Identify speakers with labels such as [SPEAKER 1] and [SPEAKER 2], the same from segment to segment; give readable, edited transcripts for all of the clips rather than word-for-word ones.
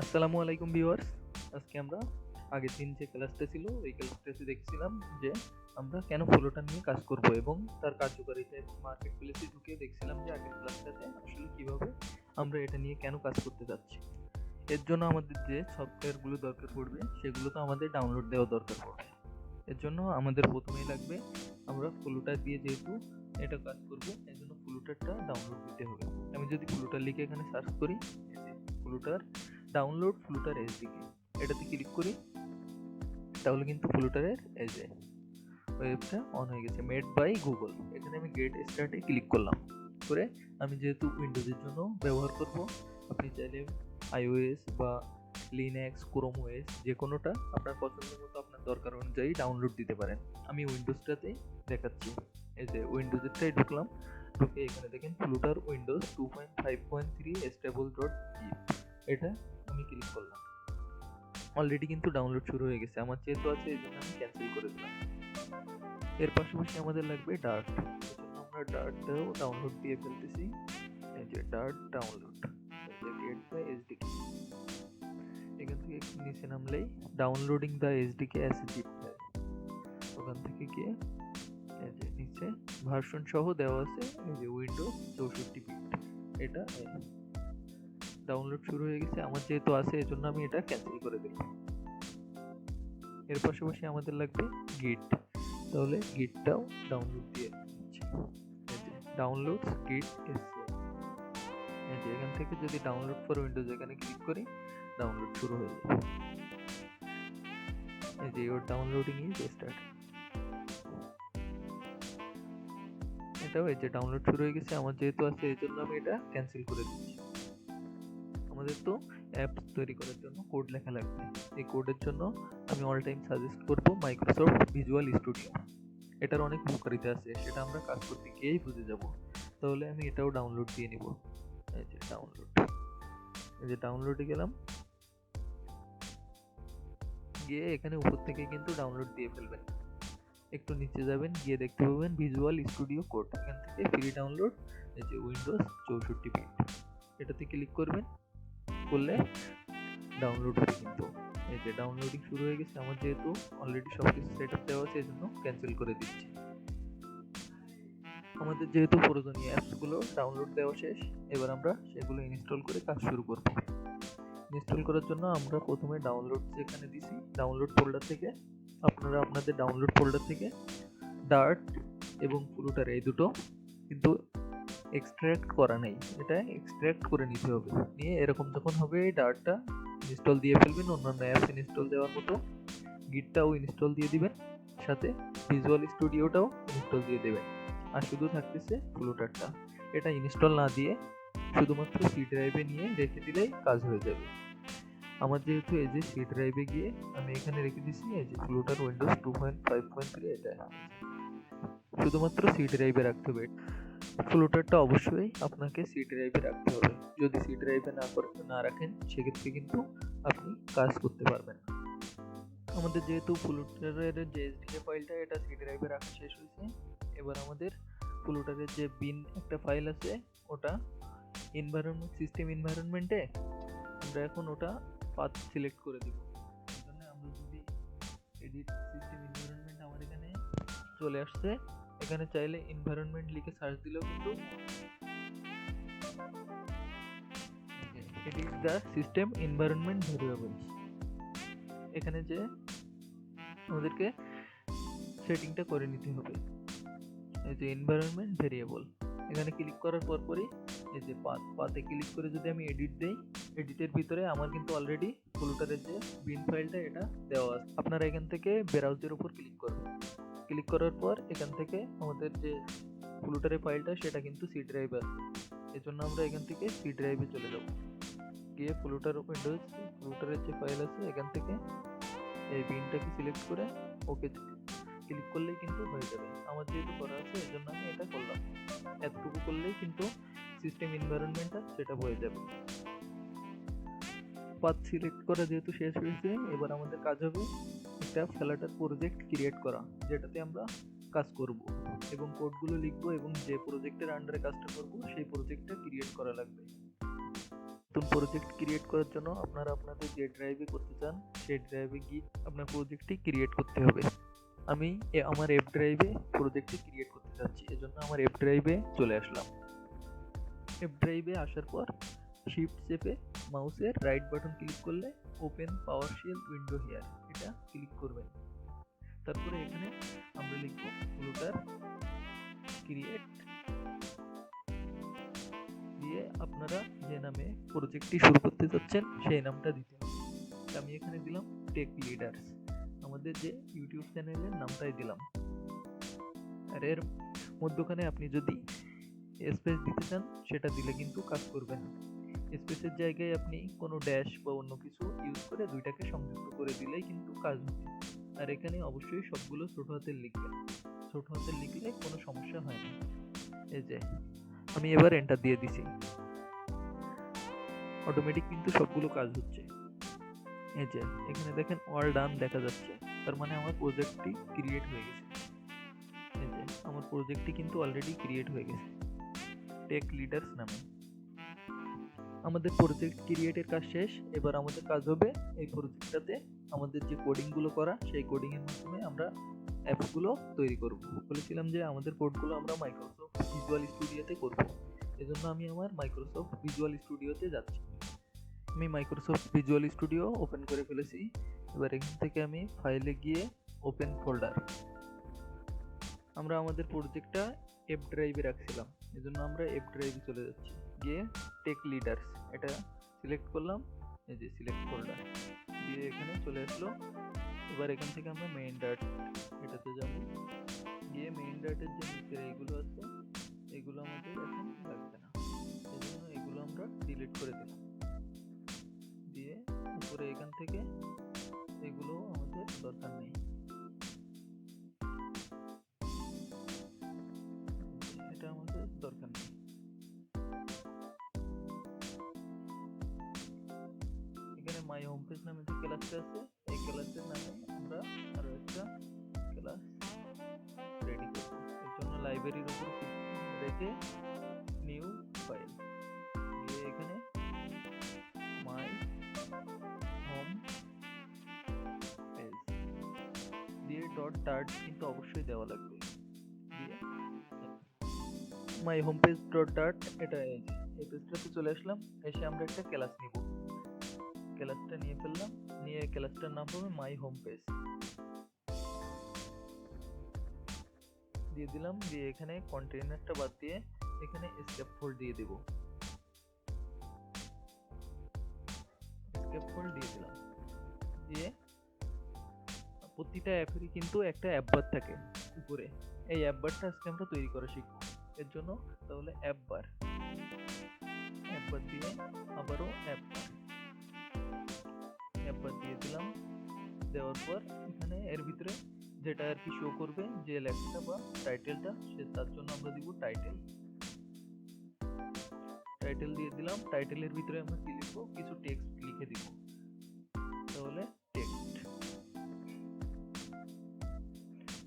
[SPEAKER 1] আসসালামু আলাইকুম ভিউয়ার্স। আজকে আমরা আগের দিন যে ক্লাসটা ছিল ওই ক্লাসটাতে দেখছিলাম যে আমরা কেন ফ্লোটার নিয়ে কাজ করব এবং তার কার্যকারিতা এবং মার্কেট প্লেসে ঢুকে দেখছিলাম যে আগের ক্লাসটাতে আসলে কিভাবে আমরা এটা নিয়ে কেন কাজ করতে যাচ্ছি। এর জন্য আমাদের যে সফটওয়্যারগুলো দরকার পড়বে সেগুলো তো আমাদের ডাউনলোড দেওয়া দরকার পড়বে। এর জন্য আমাদের প্রথমেই লাগবে আমরা ফ্লুটার দিয়ে যেহেতু এটা কাজ করব এর জন্য ফ্লুটারটা ডাউনলোড দিতে হবে। আমি যদি ফ্লুটার লিখে এখানে সার্চ করি ফ্লুটার ডাউনলোড ফ্লুটার এসডিকে এটাতে ক্লিক করি তাহলে কিন্তু ফ্লুটারের এই যে ওয়েবটা অন হয়ে গেছে মেড বাই গুগল। এখানে আমি গেট স্টার্টে ক্লিক করলাম করে আমি যেহেতু উইন্ডোজের জন্য ব্যবহার করব আপনি চাইলে আইওএস বা লিনাক্স ক্রোম ওএস যে কোনোটা আপনার পছন্দ মতো আপনার দরকার অনুযায়ী ডাউনলোড দিতে পারেন। আমি উইন্ডোজটাতেই দেখাচ্ছি। এই যে উইন্ডোজেরটাই ঢুকলাম, ঢুকে এখানে দেখেন Flutter Windows 2.5.3 stable dot zip এটা আমি ক্লিক করলাম। অলরেডি কিন্তু ডাউনলোড শুরু হয়ে গেছে, আমার যেহেতু আছে এই জন্য আমি ক্যান্সেল করে দিলাম। এর পাশাপাশি আমাদের লাগবে ডার্ট, এজন্য আমরা ডার্টটাও ডাউনলোড দিয়ে ফেলতেছি। এই যে Dart download get the SDK, এখান থেকে নিচে নামলেই downloading the SDK as zip file, ওখান থেকে গিয়ে এই যে নিচে ভার্সন সহ দেওয়া আছে এই যে উইন্ডোজ 64 বিট, এটা ডাউনলোড শুরু হয়ে গেছে। আমার যেহেতু আছে এজন্য আমি এটা ক্যান্সেল করে দিলাম। এর পাশাপাশি আমাদের লাগবে গিট, তাহলে গিটটাও ডাউনলোড দিয়ে দিচ্ছি। এই যে ডাউনলোড গিট এসছে, এই যে এখান থেকে যদি ডাউনলোড ফর উইন্ডোজ এখানে ক্লিক করি ডাউনলোড শুরু হয়ে যাবে। এই যে ইওর ডাউনলোডিং ইজ স্টার্ট, এটাও এই যে ডাউনলোড শুরু হয়ে গেছে। আমার যেহেতু আছে এই জন্য আমি এটা ক্যান্সেল করে দিচ্ছি। আমাদের তো অ্যাপস তৈরি করার জন্য কোড লেখা লাগবে। এই কোডের জন্য আমি অল টাইম সাজেস্ট করব মাইক্রোসফট ভিজুয়াল স্টুডিও। এটার অনেক উপকারিতা আছে, সেটা আমরা কাজ করতে গিয়েই বুঝে যাব। তাহলে আমি এটাও ডাউনলোড দিয়ে নিব। এই যে ডাউনলোড, এই যে ডাউনলোডে গেলাম, গিয়ে এখানে উপর থেকে কিন্তু ডাউনলোড দিয়ে ফেলবেন। একটু নিচে যাবেন, গিয়ে দেখতে পাবেন ভিজুয়াল স্টুডিও কোড, এখান থেকে ফ্রি ডাউনলোড এই যে উইন্ডোজ 64 বিট, এটাতে ক্লিক করবেন, করলে ডাউনলোড হবে কিন্তু। এই যে ডাউনলোডিং শুরু হয়ে গেছে। আমার যেহেতু অলরেডি সবকিছু সেটআপ দেওয়া আছে এজন্য ক্যান্সেল করে দিচ্ছি। আমাদের যেহেতু প্রয়োজনীয় অ্যাপসগুলো ডাউনলোড দেওয়া শেষ, এবার আমরা সেগুলো ইনস্টল করে কাজ শুরু করব। ইনস্টল করার জন্য আমরা প্রথমে ডাউনলোড যেখানে দিছি ডাউনলোড ফোল্ডার থেকে আপনারা আপনাদের ডাউনলোড ফোল্ডার থেকে ডার্ট এবং ফ্লুটার এই দুটো কিন্তু এক্সট্র্যাক্ট করা নেই, এটা এক্সট্র্যাক্ট করে নিতে হবে। নিয়ে এরকম যখন হবে ডার্টটা ইনস্টল দিয়ে ফেলবেন, অন্যান্য অ্যাপস ইনস্টল দেওয়ার মতো গিটটাও ইনস্টল দিয়ে দিবেন, সাথে ভিজুয়াল স্টুডিওটাও ইনস্টল দিয়ে দেবেন। আর শুধু থাকতেছে ফ্লুটারটা, এটা ইনস্টল না দিয়ে শুধুমাত্র সি ড্রাইভে নিয়ে রেখে দিলেই কাজ হয়ে যাবে। আমার যেহেতু এই যে সি ড্রাইভে গিয়ে আমি এখানে রেখে দিছি এই যে ফ্লুটার উইন্ডোজ 2.5.3, এটা শুধুমাত্র সি ড্রাইভে রাখতে হবে। ফ্লুটারটা অবশ্যই আপনাকে সি ড্রাইভে রাখতে হবে, যদি সি ড্রাইভে না রাখেন সেক্ষেত্রে কিন্তু আপনি কাজ করতে পারবেন না। আমাদের যেহেতু ফ্লুটারের যে এসডিকে ফাইলটা এটা সি ড্রাইভে রাখা শেষ হয়েছে, এবার আমাদের ফ্লুটারের যে বিন একটা ফাইল আছে ওটা এনভায়রনমেন্ট সিস্টেম এনভায়রনমেন্টে আমরা এখন ওটা পাথ সিলেক্ট করে দিব। এখানে আমরা যদি এডিট সিস্টেম এনভায়রনমেন্ট আমার এখানে চলে আসছে, এখানে চাইলে এনভায়রনমেন্ট লিখে সার্চ দিলেও কিন্তু edit the system environment variables, এখানে যে আমাদেরকে সেটিংটা করে নিতে হবে। এই যে এনভায়রনমেন্ট ভেরিয়েবল এখানে ক্লিক করার পরই এই যে পাথে ক্লিক করে যদি আমি এডিট দেই, এডিটের ভিতরে আমার কিন্তু অলরেডি ফ্লুটারের যে বিন ফাইলটা এটা দেওয়া আছে। আপনারা এখান থেকে ব্রাউজের উপর ক্লিক করবেন, ক্লিক করার পর এখান থেকে আমাদের যে ফ্লুটারের ফাইলটা সেটা কিন্তু সি ড্রাইভে আছে, এজন্য আমরা এখান থেকে সি ড্রাইভে চলে যাব। গিয়ে ফ্লুটারের যে ফাইল আছে এখান থেকে এই বিনটাকে সিলেক্ট করে ওকে ক্লিক করলেই কিন্তু হয়ে যাবে। আমার যেহেতু করা আছে এই জন্য আমি এটা করলাম। এতটুকু করলেই কিন্তু সিস্টেম এনভায়রনমেন্টটা সেটআপ হয়ে যাবে। পাথ সিলেক্ট করা যেহেতু শেষ হয়েছে, এবার আমাদের কাজ হবে একটা ফ্লাটার প্রজেক্ট ক্রিয়েট করা, যেটাতে আমরা কাজ করব এবং কোডগুলো লিখব এবং যে প্রজেক্টের আন্ডারে কাজটা করব সেই প্রজেক্টটা ক্রিয়েট করা লাগবে। নতুন প্রজেক্ট ক্রিয়েট করার জন্য আপনারা আপনাদের যে ড্রাইভে করতে চান সেই ড্রাইভে গিয়ে আপনার প্রজেক্টটি ক্রিয়েট করতে হবে। আমি আমার এফ ড্রাইভে প্রজেক্টটি ক্রিয়েট করতে যাচ্ছি, এজন্য আমার এফ ড্রাইভে চলে আসলাম। এফ ড্রাইভে আসার পর শিফট চেপে মাউসের রাইট বাটন ক্লিক করলে ওপেন পাওয়ারশেল উইন্ডো হিয়ার এটা ক্লিক করবেন। তারপরে এখানে আমরা লিখব ফ্লুটার ক্রিয়েট দিয়ে আপনারা যে নামে প্রজেক্টটি শুরু করতে যাচ্ছেন সেই নামটা দিতে হবে। আমি এখানে দিলাম টেক লিডার্স, আমাদের যে ইউটিউব চ্যানেলের নামটাই দিলাম। আর এর মধ্যখানে আপনি যদি স্পেস দিতে চান সেটা দিলে কিন্তু কাজ করবে না। স্পেসের জায়গায় আপনি কোনো ড্যাশ বা অন্য কিছু ইউজ করে দুইটাকে সংযুক্ত করে দিলেই কিন্তু কাজ হবে। আর এখানে অবশ্যই সবগুলো ছোট হাতের লিখবেন, ছোট হাতের লিখলে কোনো সমস্যা হয় না। এই যে আমি এবার এন্টার দিয়ে দিছি, অটোমেটিক কিন্তু সবগুলো কাজ হচ্ছে। এই যে এখানে দেখেন অল ডান দেখা যাচ্ছে, তার মানে আমার প্রজেক্টটি ক্রিয়েট হয়ে গেছে। এই যে আমার প্রজেক্টটি কিন্তু অলরেডি ক্রিয়েট হয়ে গেছে টেক লিডার্স নামে। আমাদের প্রজেক্ট ক্রিয়েটের কাজ শেষ। এবার আমাদের কাজ হবে এই প্রজেক্টটাতে আমাদের যে কোডিংগুলো করা সেই কোডিংয়ের মাধ্যমে আমরা অ্যাপসগুলো তৈরি করব। বলেছিলাম যে আমাদের কোডগুলো আমরা মাইক্রোসফট ভিজুয়াল স্টুডিওতে করব, এজন্য আমি আমার মাইক্রোসফট ভিজুয়াল স্টুডিওতে যাচ্ছি। আমি মাইক্রোসফট ভিজুয়াল স্টুডিও ওপেন করে ফেলেছি। এবার এখান থেকে আমি ফাইলে গিয়ে ওপেন ফোল্ডার, আমরা আমাদের প্রজেক্টটা এফ ড্রাইভে রাখছিলাম, এজন্য আমরা এফ ড্রাইভে চলে যাচ্ছি। গিয়ে টেক লিডার্স এটা সিলেক্ট করলাম, এই যে সিলেক্ট ফোল্ডার দিয়ে এখানে চলে আসলো। এবার এখান থেকে আমরা মেইন ডাট এটাতে যাব, গিয়ে মেইন ডাটের যে নিচের এইগুলো আছে এগুলো আমাদের এখন লাগবে না, এজন্য এগুলো আমরা ডিলিট করে দিলাম। দিয়ে উপরে এখান থেকে এগুলো আমাদের দরকার নেই, এটা আমাদের দরকার নেই। এখানে মাই হোম পেজ নামে যে ক্লাসটা আছে এই ক্লাসের নামে আমরা আরো একটা ক্লাস রেডি করব। এর জন্য লাইব্রেরির উপর রেখে নিউ ফাইল দিয়ে এখানে মাই হোম পেজ দিয়ে ডট টার্ট কিন্তু অবশ্যই দেওয়া লাগবে। দিয়ে মাই হোম পেজ ডট টার্ট এটা এই পেজটাতে চলে আসলাম। এসে আমরা একটা ক্লাস নিব, ক্লাসটা নিয়ে ফেললাম, নিয়ে ক্লাসটার নাম হবে মাই হোম পেজ দিয়ে দিলাম। দিয়ে এখানে কন্টেইনারটা বাদ দিয়ে এখানে স্ক্যাপফোল্ড দিয়ে দেব, স্ক্যাপফোল্ড দিয়ে দিলাম। দিয়ে প্রতিটা অ্যাপেরই কিন্তু একটা অ্যাপবার থাকে উপরে, এই অ্যাপবারটা আজকে আমরা তৈরি করা শিখবো। এর জন্য তাহলে অ্যাপবার দিয়ে আবারও অ্যাপবার দিয়ে দিলাম। দেওয়ার পর এখানে এর ভিতরে যেটা আর কি শো করবে যে লেখাটা বা টাইটেলটা সে তার জন্য আমরা দিব টাইটেল দিয়ে দিলাম। টাইটেলের ভিতরে আমরা কি লিখবো, কিছু টেক্সট লিখে দিব, তাহলে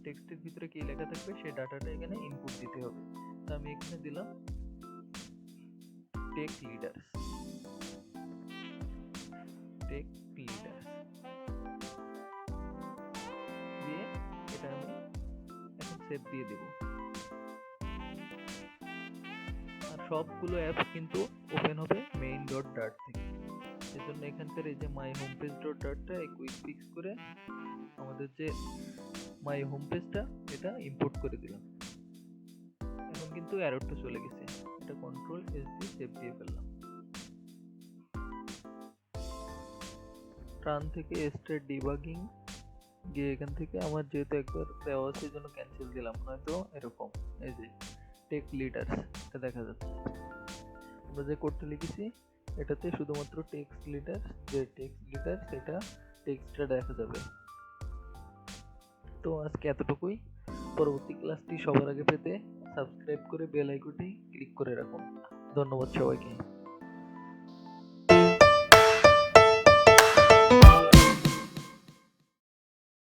[SPEAKER 1] টেক্সটের ভিতরে কি লেখা থাকবে সেই ডাটাটা এখানে ইনপুট দিতে হবে। তো আমি এখানে দিলাম টেক লিডার্স দিয়ে এটা আমি এখন সেভ দিয়ে দেব। আর সবগুলো অ্যাপস কিন্তু ওপেন হবে মেইন ডট ডাট থেকে, এর জন্য এখানকার এই যে মাই হোম পেজ ডট ডাটটা কুইক ফিক্স করে আমাদের যে মাই হোম পেজটা এটা ইম্পোর্ট করে দিলাম। এখন কিন্তু এররটা চলে গেছে, এটা কন্ট্রোল এস দিয়ে সেভ দিয়ে ফেললাম। রান থেকে স্টার্ট ডিবাগিং গিয়ে এখান থেকে আমার যেহেতু একবার দেওয়া আছে জন্য ক্যান্সেল দিলাম, নয়তো এরকম এই যে টেক লিডার্স এটা দেখা যাচ্ছে। আমরা যে কোডটা লিখেছি এটাতে শুধুমাত্র টেক্সট লিডার সেটা টেক্সটটা দেখা যাবে। তো আজকে এতটুকুই। পরবর্তী ক্লাসটি সবার আগে পেতে সাবস্ক্রাইব করে বেল আইকনটি ক্লিক করে রাখুন। ধন্যবাদ সবাইকে।